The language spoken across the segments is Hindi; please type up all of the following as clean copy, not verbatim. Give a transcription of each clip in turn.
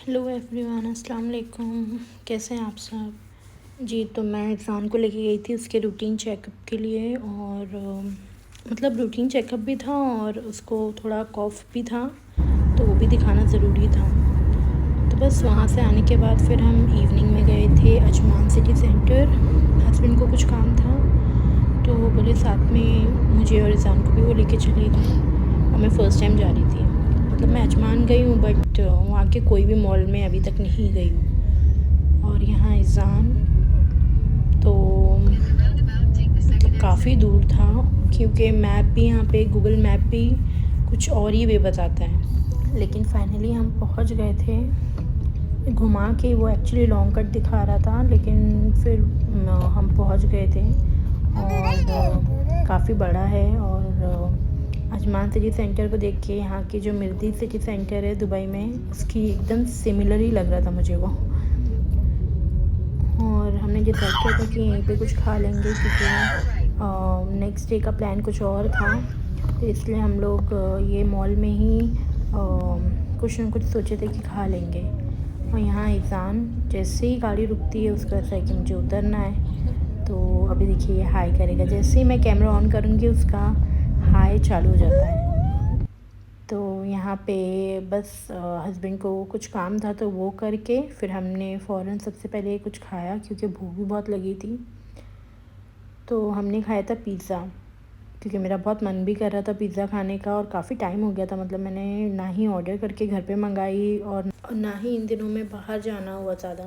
हेलो एवरीवन, अस्सलाम वालेकुम। कैसे हैं आप सब जी। तो मैं इरफान को लेके गई थी उसके रूटीन चेकअप के लिए और मतलब रूटीन चेकअप भी था और उसको थोड़ा कॉफ़ भी था, तो वो भी दिखाना ज़रूरी था। तो बस वहाँ से आने के बाद फिर हम इवनिंग में गए थे अजमान सिटी सेंटर। हस्बैंड को कुछ काम था तो वो बोले साथ में मुझे और इरफान को भी वो लेके चले गए और मैं फ़र्स्ट टाइम जा रही थी। मतलब मैं अजमान गई हूँ बट वहाँ के कोई भी मॉल में अभी तक नहीं गई हूँ। और यहाँ इज़ान तो मतलब काफ़ी दूर था, क्योंकि मैप भी यहाँ पे गूगल मैप भी कुछ और ही वे बताता है। लेकिन फाइनली हम पहुँच गए थे। घुमा के वो एक्चुअली लॉन्ग कट दिखा रहा था, लेकिन फिर हम पहुँच गए थे और काफ़ी बड़ा है। और अजमान सिटी सेंटर को देख के यहाँ की जो मिर्दी सिटी सेंटर है दुबई में, उसकी एकदम सिमिलर ही लग रहा था मुझे वो। और हमने डिसाइड किया था कि यहीं पे कुछ खा लेंगे, क्योंकि नेक्स्ट डे का प्लान कुछ और था। तो इसलिए हम लोग ये मॉल में ही कुछ ना कुछ सोचे थे कि खा लेंगे। और यहाँ ईज़ान जैसे ही गाड़ी रुकती है उसका ऐसा है कि मुझे उतरना है। तो अभी देखिए ये हाई करेगा, जैसे ही मैं कैमरा ऑन करूँगी उसका हाई चालू हो जाता है। तो यहाँ पे बस हस्बैंड को कुछ काम था तो वो करके फिर हमने फ़ौरन सबसे पहले कुछ खाया, क्योंकि भूख भी बहुत लगी थी। तो हमने खाया था पिज़्ज़ा, क्योंकि मेरा बहुत मन भी कर रहा था पिज़्ज़ा खाने का और काफ़ी टाइम हो गया था। मतलब मैंने ना ही ऑर्डर करके घर पे मंगाई और ना ही इन दिनों में बाहर जाना हुआ ज़्यादा।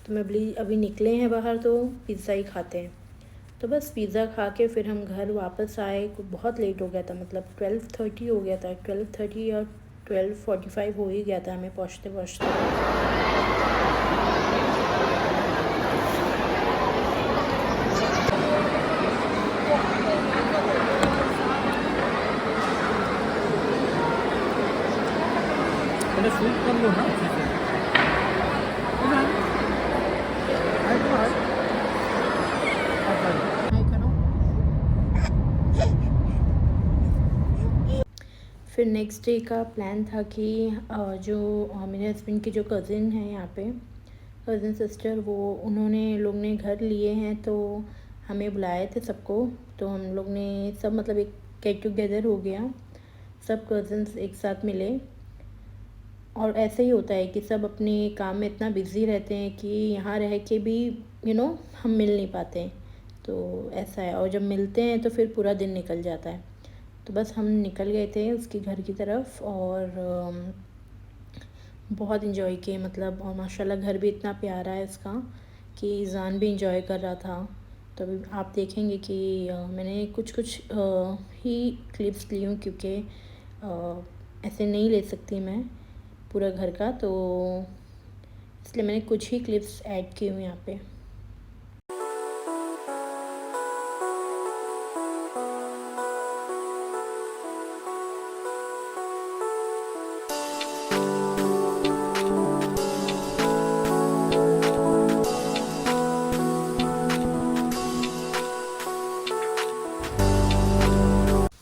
तो मैं बोली अभी निकले हैं बाहर तो पिज़्ज़ा ही खाते हैं। तो बस पिज़्ज़ा खा के फिर हम घर वापस आए। बहुत लेट हो गया था, मतलब 12:30 हो गया था, 12:30 या 12:45 हो ही गया था हमें पहुँचते पहुँचते। पहले शूट कर लो ना अच्छे से। हाय करो, हाय हाय करो। फिर नेक्स्ट डे का प्लान था कि जो मेरे हस्बैंड की जो कज़िन है यहाँ पे, कज़िन सिस्टर, वो उन्होंने लोग ने घर लिए हैं तो हमें बुलाए थे सबको। तो हम लोग ने सब मतलब एक गेट टुगेदर हो गया, सब कज़िन्स एक साथ मिले। और ऐसे ही होता है कि सब अपने काम में इतना बिज़ी रहते हैं कि यहाँ रह के भी हम मिल नहीं पाते हैं। तो ऐसा है, और जब मिलते हैं तो फिर पूरा दिन निकल जाता है। तो बस हम निकल गए थे उसके घर की तरफ और बहुत इन्जॉय किए मतलब। और माशाल्लाह घर भी इतना प्यारा है उसका कि ईज़ान भी इन्जॉय कर रहा था। तो अभी आप देखेंगे कि मैंने कुछ कुछ ही क्लिप्स ली हूँ, क्योंकि ऐसे नहीं ले सकती मैं पूरा घर का, तो इसलिए मैंने कुछ ही क्लिप्स ऐड की हूँ यहाँ पे।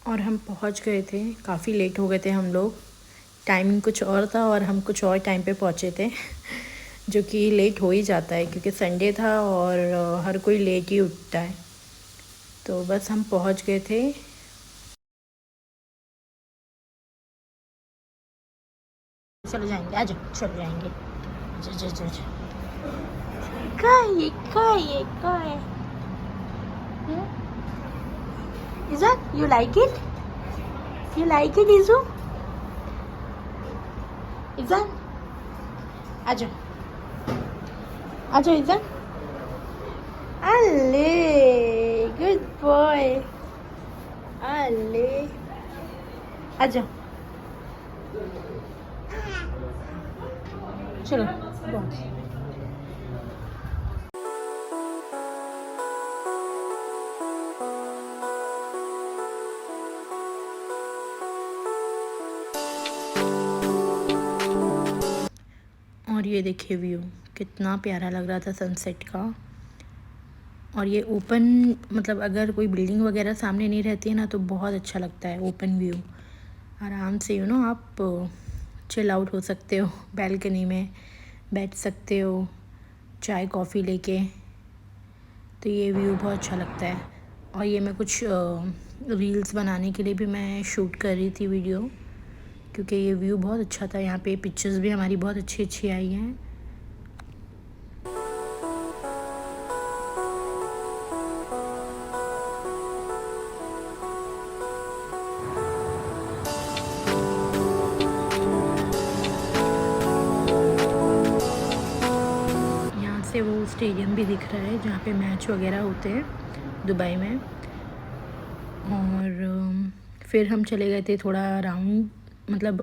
और हम पहुँच गए थे, काफ़ी लेट हो गए थे हम लोग। टाइमिंग कुछ और था और हम कुछ और टाइम पे पहुँचे थे जो कि लेट हो ही जाता है, क्योंकि संडे था और हर कोई लेट ही उठता है। तो बस हम पहुँच गए थे। चले जाएंगे, आज चले जाएंगे। जा जा जा काय Is that you like it? You like it, Izu? Izan? आजा आजा इज़ान। अले गुड बॉय। अले आजा, चलो बस। और ये देखिए व्यू कितना प्यारा लग रहा था सनसेट का। और ये ओपन, मतलब अगर कोई बिल्डिंग वगैरह सामने नहीं रहती है ना तो बहुत अच्छा लगता है ओपन व्यू। आराम से आप चिल आउट हो सकते हो, बैल्कनी में बैठ सकते हो चाय कॉफ़ी लेके। तो ये व्यू बहुत अच्छा लगता है। और ये मैं कुछ रील्स बनाने के लिए भी मैं शूट कर रही थी वीडियो, क्योंकि ये व्यू बहुत अच्छा था। यहाँ पे पिक्चर्स भी हमारी बहुत अच्छी अच्छी आई हैं। यहाँ से वो स्टेडियम भी दिख रहा है जहाँ पे मैच वगैरह होते हैं दुबई में। और फिर हम चले गए थे थोड़ा राउंड, मतलब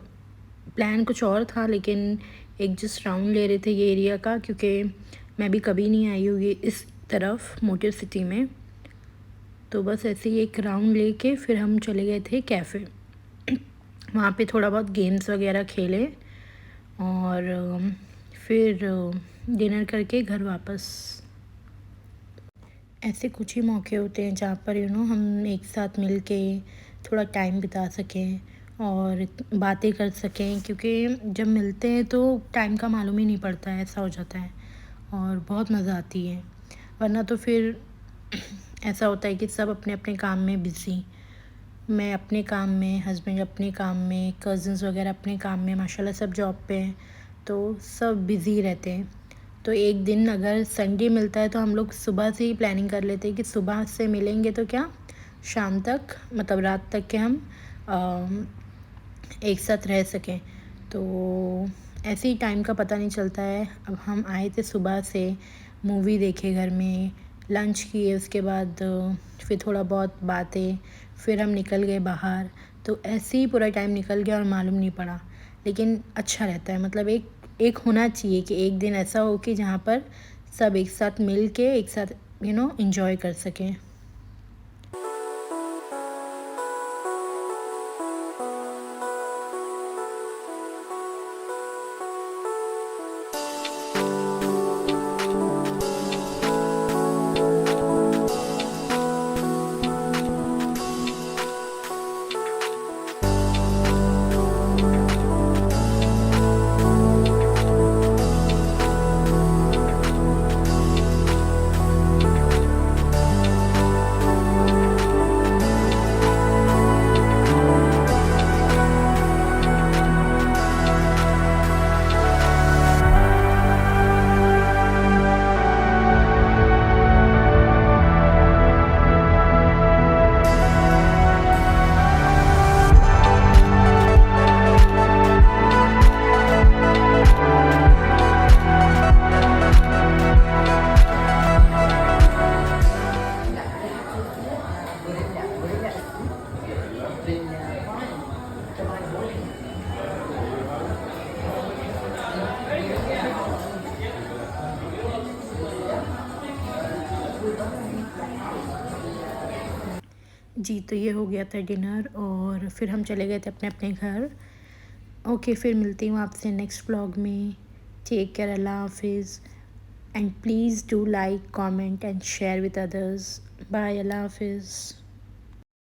प्लान कुछ और था, लेकिन एक जस्ट राउंड ले रहे थे ये एरिया का, क्योंकि मैं भी कभी नहीं आई हूँ ये इस तरफ मोटर सिटी में। तो बस ऐसे ही एक राउंड लेके फिर हम चले गए थे कैफ़े। वहाँ पे थोड़ा बहुत गेम्स वगैरह खेले और फिर डिनर करके घर वापस। ऐसे कुछ ही मौके होते हैं जहाँ पर हम एक साथ मिल के थोड़ा टाइम बिता सकें और बातें कर सकें, क्योंकि जब मिलते हैं तो टाइम का मालूम ही नहीं पड़ता है, ऐसा हो जाता है और बहुत मज़ा आती है। वरना तो फिर ऐसा होता है कि सब अपने अपने काम में बिज़ी, मैं अपने काम में, हस्बैंड अपने काम में, कज़न्स वगैरह अपने काम में, माशाल्लाह सब जॉब पे हैं, तो सब बिज़ी रहते हैं। तो एक दिन अगर संडे मिलता है तो हम लोग सुबह से ही प्लानिंग कर लेते हैं कि सुबह से मिलेंगे तो क्या शाम तक, मतलब रात तक के हम एक साथ रह सकें। तो ऐसे ही टाइम का पता नहीं चलता है। अब हम आए थे सुबह से, मूवी देखे घर में, लंच किए, उसके बाद फिर थोड़ा बहुत बातें, फिर हम निकल गए बाहर। तो ऐसे ही पूरा टाइम निकल गया और मालूम नहीं पड़ा। लेकिन अच्छा रहता है, मतलब एक होना चाहिए कि एक दिन ऐसा हो कि जहाँ पर सब एक साथ मिल के एक साथ एंजॉय कर सकें। जी, तो ये हो गया था डिनर और फिर हम चले गए थे अपने अपने घर। ओके, फिर मिलती हूँ आपसे नेक्स्ट व्लॉग में। टेक केयर, अल्लाह हाफिज़, and please do like, comment and share with others. Bye, अल्लाह हाफिज़।